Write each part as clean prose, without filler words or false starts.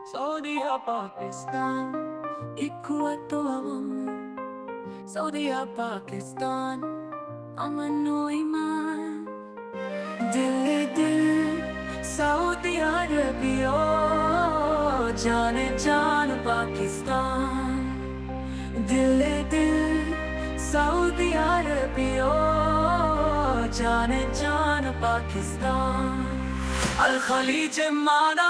Saudiya Pakistan, ikhwat to aman. Saudiya Pakistan, aman o iman. Dil dil Saudi Arabia, जाने जान पाकिस्तान. दिल दिल Saudi Arabia, जाने जान पाकिस्तान. अल खलीज माना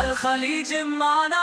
अल खलीज माना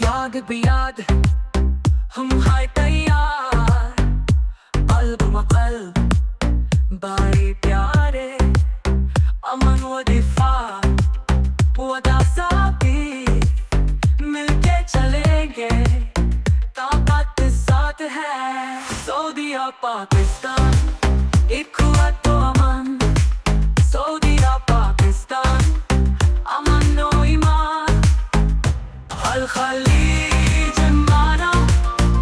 याद बियाद हम हाय तैयार, कल्ब मकल्ब बारी प्यारे. अमन व दिफा वदा साबी, मिलके चलेंगे ताकत साथ है. सऊदीया पाकिस्तान, इख्वत तो अमन. सऊदीया पाकिस्तान, अमन व ईमान. अल खलीज माना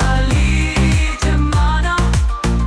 खलीज माना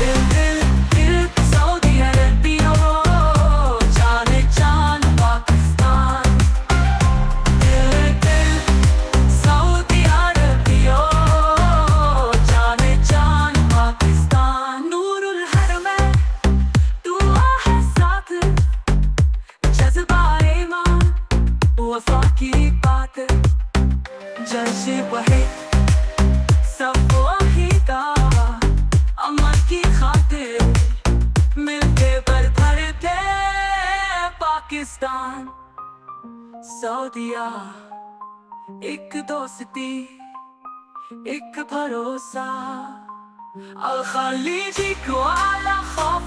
दिल दिल दिल सऊदी अरबिया, जाने जान पाकिस्तान. दिल दिल सऊदी अरबिया, जाने जान पाकिस्तान. नूरुल हरमैन दुआ है साथ, जज्बा ईमान वफा की बात. जश्न वहीद सब वाहिदा, अमन की खातिर मिलके भरते पाकिस्तान. सऊदीया एक दोस्ती, एक भरोसा. अल खलीजी को आला खौफ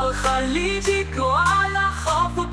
अल खलीजी को आला खौफ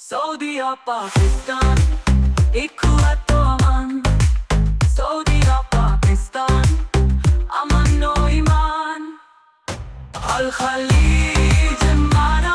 सऊदीया पाकिस्तान, इख्वत तो अमन. सऊदीया पाकिस्तान, अमन व ईमान. अल खलीज माना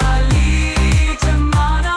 खलीज माना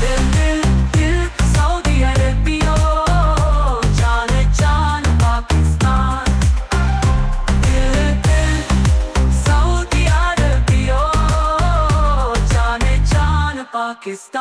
दिल दिल दिल सऊदी अरबिया, जाने जान पाकिस्तान. दिल दिल सऊदी अरबिया, जाने जान पाकिस्तान.